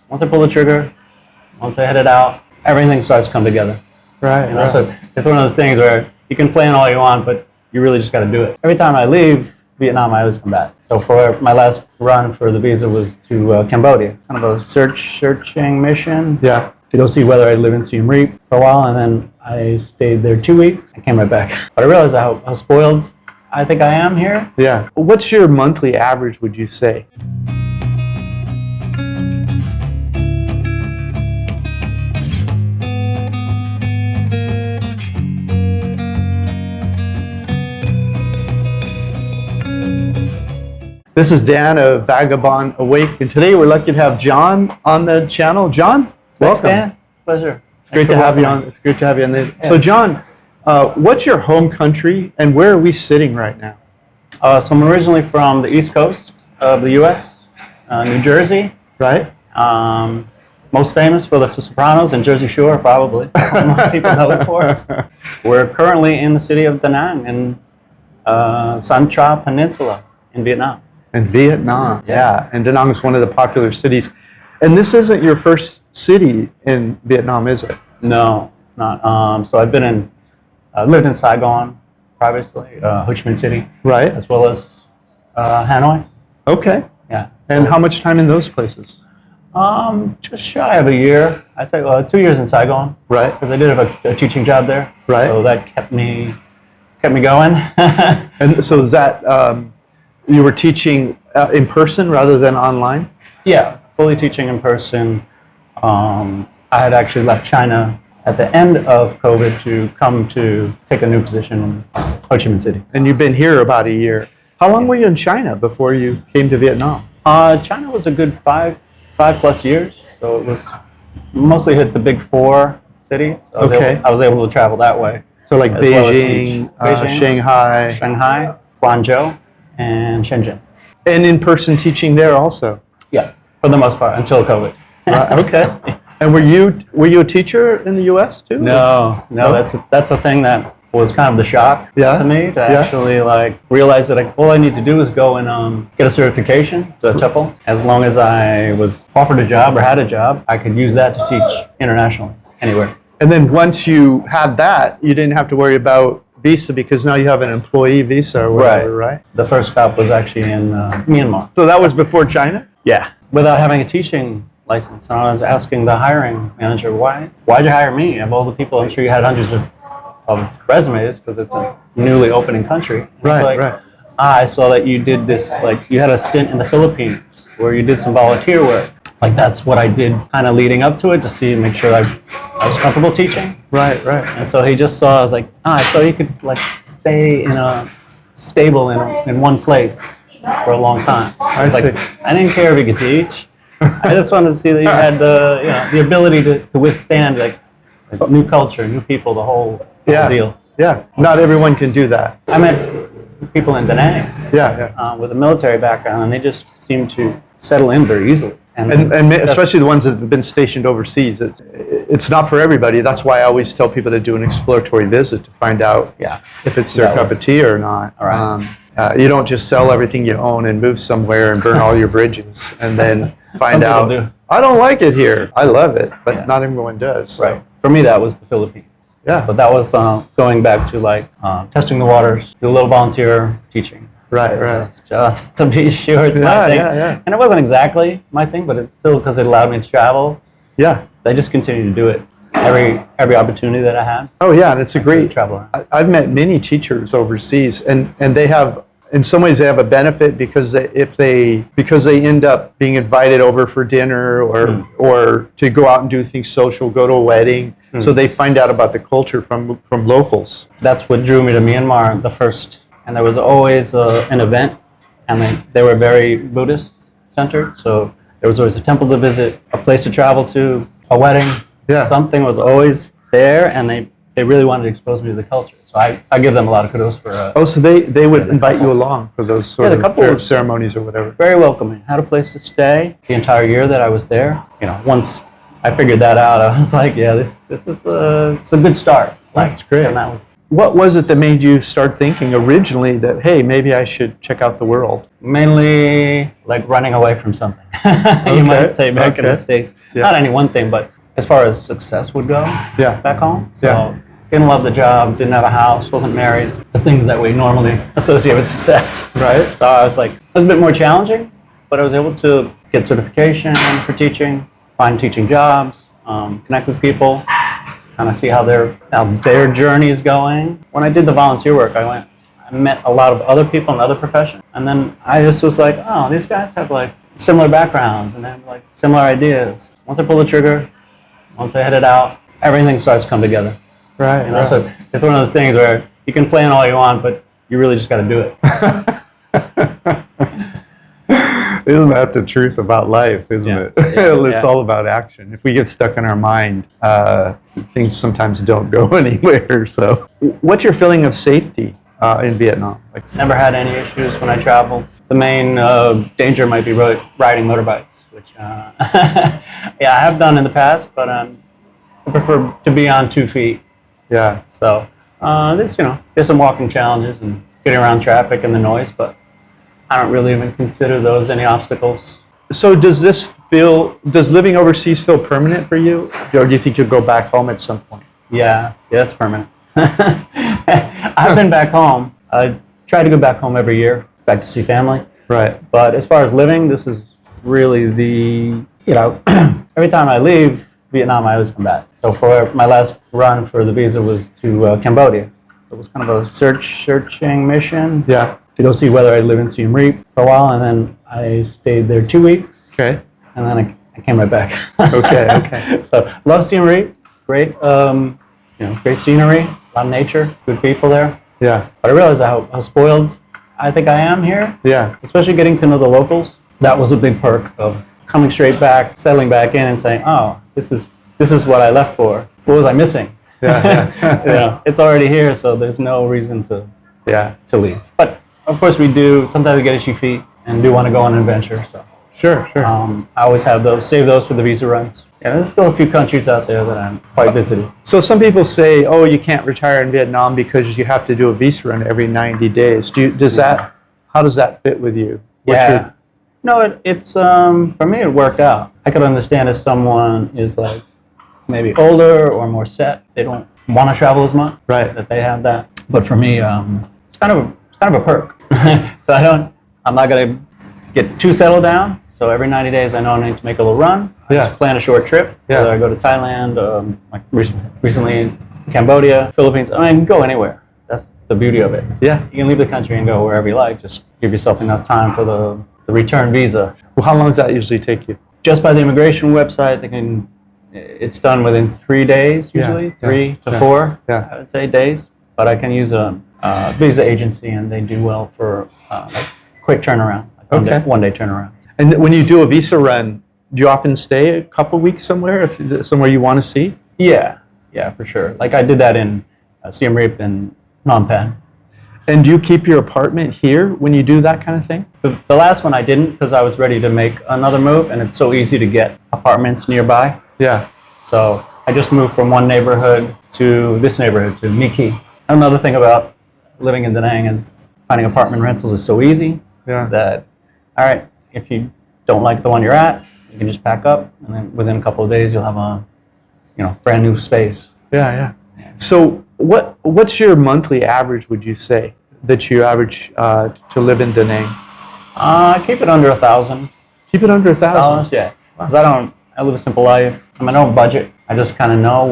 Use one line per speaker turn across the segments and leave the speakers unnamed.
once I pull the trigger, once I head it out, everything starts to come together.
Right.
You know, so it's one of those things where you can plan all you want, but you really just got to do it. Every time I leave Vietnam, I always come back. So for my last run for the visa was to Cambodia, kind of a searching mission.
Yeah.
To go see whether I'd live in Siem Reap for a while, and then I stayed there 2 weeks. I came right back. But I realized how spoiled I think I am here.
Yeah. What's your monthly average, would you say? This is Dan of Vagabond Awake, and today we're lucky to have John on the channel. John, welcome.
Thanks, Dan. Pleasure.
It's great to have you on. It's great to have you on there. Yeah. So John, what's your home country, and where are we sitting right now?
So I'm originally from the East Coast of the U.S., New Jersey.
Right.
Most famous for the Sopranos and Jersey Shore, probably. Most people know it for. We're currently in the city of Da Nang in San Tra Peninsula in Vietnam.
In Vietnam, yeah. And Da Nang is one of the popular cities. And this isn't your first city in Vietnam, is it?
No, it's not. So I've been lived in Saigon previously, Ho Chi Minh City,
right,
as well as Hanoi.
Okay.
Yeah.
And how much time in those places?
Just shy of a year. I'd say 2 years in Saigon.
Right.
Because I did have a teaching job there.
Right.
So that kept me going.
And so is that you were teaching in person rather than online?
Yeah, fully teaching in person. I had actually left China at the end of COVID to come to take a new position in Ho Chi Minh City.
And you've been here about a year. How long were you in China before you came to Vietnam?
China was a good five plus years. So it was mostly hit the big four cities. I was able to travel that way.
So like Beijing, Shanghai,
Guangzhou, and Shenzhen.
And in-person teaching there also?
Yeah, for the most part, until COVID.
Okay. And were you a teacher in the U.S. too?
No. That's a thing that was kind of the shock to me, to actually realize that all I need to do is go and get a certification, the TOEFL. As long as I was offered a job or had a job, I could use that to teach internationally, anywhere.
And then once you had that, you didn't have to worry about visa because now you have an employee visa or whatever, right?
The first stop was actually in Myanmar.
So that was before China?
Yeah. Without having a teaching license. And I was asking the hiring manager, why'd you hire me? Of all the people, I'm sure you had hundreds of resumes because it's a newly opening country.
Right.
I saw that you did this, you had a stint in the Philippines where you did some volunteer work. That's what I did kind of leading up to it to make sure I was comfortable teaching.
Right.
And so he just saw, I was like, I saw you could stay in a stable in one place for a long time. I didn't care if you could teach. I just wanted to see that you had the ability to withstand new culture, new people, the whole deal.
Yeah. Not everyone can do that.
I met people in Da Nang with a military background, and they just seem to settle in very easily.
And especially the ones that have been stationed overseas. It's not for everybody. That's why I always tell people to do an exploratory visit to find out if it's their cup of tea or not.
All right.
You don't just sell everything you own and move somewhere and burn all your bridges and then find out, I don't like it here. I love it, but not everyone does. So.
Right. For me, that was the Philippines.
Yeah.
But that was going back to testing the waters, do a little volunteer teaching.
Right.
Just to be sure it's my thing.
Yeah.
And it wasn't exactly my thing, but it's still because it allowed me to travel.
Yeah.
I just continued to do it every opportunity that I had.
Oh yeah, and it's a great
traveler.
I've met many teachers overseas, and they have, in some ways, they have a benefit because they end up being invited over for dinner or to go out and do things social, go to a wedding. So they find out about the culture from locals. That's
what drew me to Myanmar the first. And there was always an event, and they were very Buddhist centered. So there was always a temple to visit, a place to travel to, a wedding.
Yeah.
Something was always there, and they really wanted to expose me to the culture. So I give them a lot of kudos for.
So they would invite you along for those sort of ceremonies or whatever.
Very welcoming. Had a place to stay the entire year that I was there. Once I figured that out, I was like, this is it's a good start.
That's great.
And that was
What was it that made you start thinking originally that, hey, maybe I should check out the world?
Mainly like running away from something. You might say back in the States.
Yeah.
Not any one thing, but as far as success would go back home. So
Yeah.
didn't love the job, didn't have a house, wasn't married. The things that we normally associate with success.
Right.
So I was like, it was a bit more challenging, but I was able to get certification for teaching, find teaching jobs, connect with people, kind of see how their journey is going. When I did the volunteer work, I met a lot of other people in other professions, and then I just was like, oh, these guys have like similar backgrounds and they have like similar ideas. Once I pull the trigger, once I head it out, everything starts to come together.
Right.
You know, so it's one of those things where you can plan all you want, but you really just got to do it.
Isn't that the truth about life, isn't it? It's all about action. If we get stuck in our mind, things sometimes don't go anywhere. So, what's your feeling of safety in Vietnam? Like,
never had any issues when I traveled. The main danger might be riding motorbikes, which yeah, I have done in the past, but I prefer to be on 2 feet.
Yeah.
So there's some walking challenges and getting around traffic and the noise, but I don't really even consider those any obstacles.
So does living overseas feel permanent for you? Or do you think you'll go back home at some point?
Yeah, it's permanent. I've been back home. I try to go back home every year, back to see family.
Right.
But as far as living, this is really every time I leave Vietnam, I always come back. So for my last run for the visa was to Cambodia. So it was kind of a searching mission.
Yeah.
To go see whether I live in 𝐶 𝐕𝐈 for a while, and then I stayed there 2 weeks.
Okay.
And then I came right back.
Okay.
So love 𝐶 𝐕𝐈, great, great scenery, a lot of nature, good people there.
Yeah.
But I realized how spoiled I think I am here.
Yeah.
Especially getting to know the locals. That was a big perk of coming straight back, settling back in, and saying, oh, this is what I left for. What was I missing?
Yeah.
It's already here, so there's no reason to leave. But of course we do. Sometimes we get itchy feet and do want to go on an adventure. So
sure.
I always have save those for the visa runs. Yeah, there's still a few countries out there that I'm quite visited.
So some people say, oh, you can't retire in Vietnam because you have to do a visa run every 90 days. How does that fit with you?
No, it's for me it worked out. I could understand if someone is like maybe older or more set, they don't want to travel as much.
Right.
That they have that. But for me, it's kind of a perk. So I'm not gonna get too settled down. So every 90 days, I know I need to make a little run. I just plan a short trip.
Yeah.
Whether I go to Thailand, like recently Cambodia, Philippines. I mean, go anywhere. That's the beauty of it. Yeah. You can leave the country and go wherever you like. Just give yourself enough time for the return visa.
Well, how long does that usually take you?
Just by the immigration website, it's done within 3 days usually, 3 to 4, I would say, days. But I can use a visa agency, and they do well for like quick turnaround, like one-day turnaround.
And when you do a visa run, do you often stay a couple weeks somewhere you want to see? Yeah,
for sure. Like I did that in 𝐶 𝐕𝐈 in Phnom Penh.
And do you keep your apartment here when you do that kind of thing?
The last one I didn't, because I was ready to make another move, and it's so easy to get apartments nearby.
Yeah.
So I just moved from one neighborhood to this neighborhood, to My Khe. Another thing about living in Da Nang is finding apartment rentals is so easy that, all right, if you don't like the one you're at, you can just pack up, and then within a couple of days you'll have a brand new space.
Yeah. So what's your monthly average, would you say, that you average to live in Da Nang?
I keep it under $1,000.
Keep it under $1,000?
Yeah. Because I live a simple life. I don't budget. I just kind of know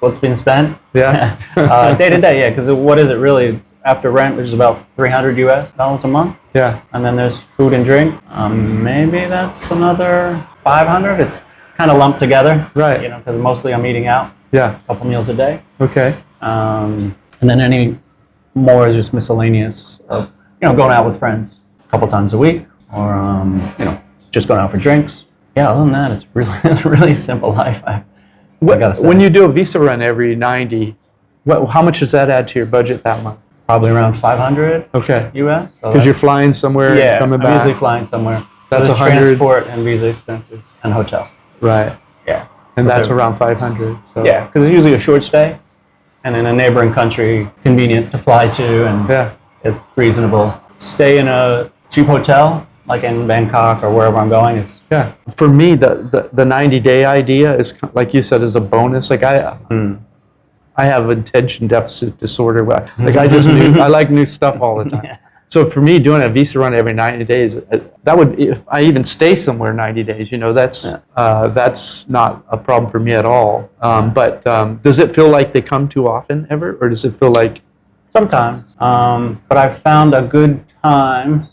what's being spent.
Yeah.
Day to day, because what is it really? It's after rent, which is about $300 US a month.
Yeah.
And then there's food and drink. Maybe that's another $500. It's kind of lumped together.
Right.
Because mostly I'm eating out.
Yeah.
A couple meals a day.
Okay.
And then any more is just miscellaneous of, going out with friends a couple times a week, or, just going out for drinks. Yeah, other than that, it's a really simple life. I gotta say.
When you do a visa run every 90, how much does that add to your budget that month?
Probably around $500 US.
Because you're flying somewhere and coming back?
I'm usually flying somewhere.
That's
There's
100.
Transport and visa expenses and hotel.
Right.
Yeah.
And that's around 500. So.
Yeah, because it's usually a short stay. and in a neighboring country, convenient to fly to, and
Yeah.
it's reasonable. Stay in a cheap hotel, like in Bangkok or wherever I'm going, is
Yeah. For me, the 90-day idea is, like you said, is a bonus. Like I have attention deficit disorder. Like I like new stuff all the time.
Yeah.
So for me, doing a visa run every 90 days, that would, if I even stay somewhere 90 days, you know, that's not a problem for me at all. But does it feel like they come too often ever, or does it feel like?
Sometimes, but I've found a good time,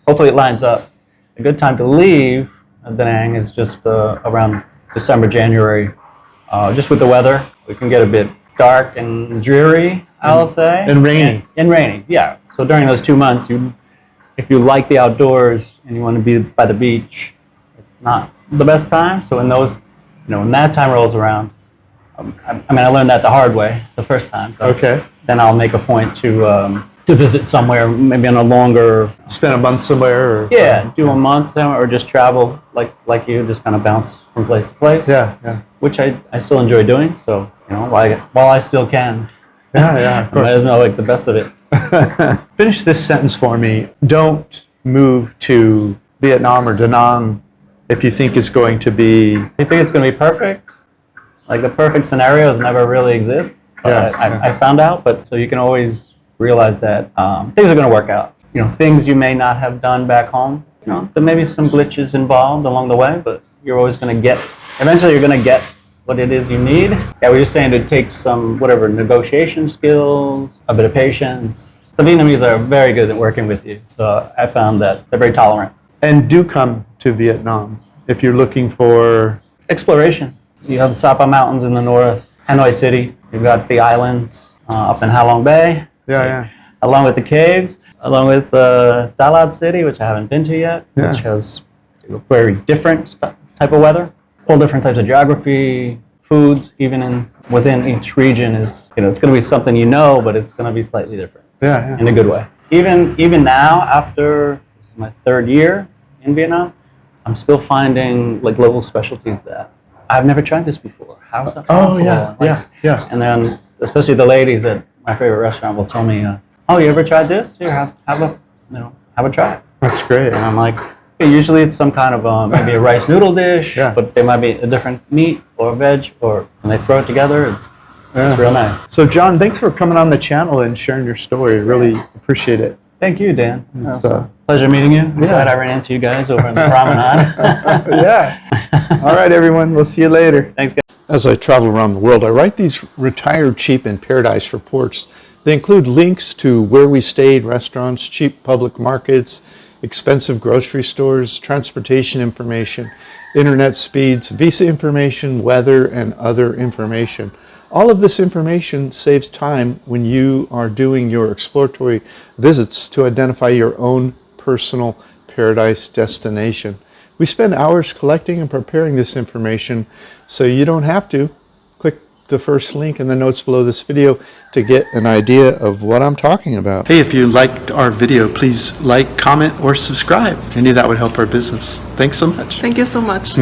hopefully it lines up, a good time to leave Da Nang is just around December, January. Just with the weather, it can get a bit dark and dreary, I'll say.
And rainy.
And rainy, yeah. So during those 2 months, if you like the outdoors and you want to be by the beach, it's not the best time. So when when that time rolls around, I learned that the hard way the first time. So
Okay.
then I'll make a point to visit somewhere, maybe on a longer.
Spend a month somewhere, or?
Yeah, do a month or just travel like you, just kind of bounce from place to place.
Yeah.
Which I still enjoy doing. So while I still can.
Yeah.
I might as well make the best of it.
Finish this sentence for me. Don't move to Vietnam or Da Nang if you think it's going to be.
You think it's going to be perfect? Like the perfect scenarios never really exist. I found out, but so you can always realize that things are going to work out. Things you may not have done back home. There may be some glitches involved along the way, but you're always going to eventually you're going to get what it is you need. Yeah, we were saying it takes some negotiation skills, a bit of patience. The Vietnamese are very good at working with you, so I found that they're very tolerant.
And do come to Vietnam if you're looking for
exploration. You have the Sapa Mountains in the north, Hanoi City. You've got the islands up in Ha Long Bay.
Yeah.
Along with the caves, along with Đà Lạt City, which I haven't been to yet, which has very different type of weather. All different types of geography, foods, even within each region is, it's going to be something but it's going to be slightly different.
Yeah.
In a good way. Even now, after this is my 3rd year in Vietnam, I'm still finding like local specialties that I've never tried this before. How is that possible?
Oh yeah.
And then especially the ladies at my favorite restaurant will tell me, "Oh, you ever tried this? Here, have a try."
That's great.
And I'm like, usually it's some kind of maybe a rice noodle dish,
Yeah.
but there might be a different meat or veg, or when they throw it together, it's real nice.
So John, thanks for coming on the channel and sharing your story. Really appreciate it.
Thank you, Dan.
It's
a pleasure meeting you. I'm glad I ran into you guys over in the promenade.
Yeah. All right, everyone. We'll see you later.
Thanks, guys.
As I travel around the world, I write these retired, cheap, and paradise reports. They include links to where we stayed, restaurants, cheap public markets, expensive grocery stores, transportation information, internet speeds, visa information, weather, and other information. All of this information saves time when you are doing your exploratory visits to identify your own personal paradise destination. We spend hours collecting and preparing this information, so you don't have to. Click the first link in the notes below this video to get an idea of what I'm talking about. Hey, if you liked our video, please like, comment, or subscribe. Any of that would help our business. Thanks so much.
Thank you so much.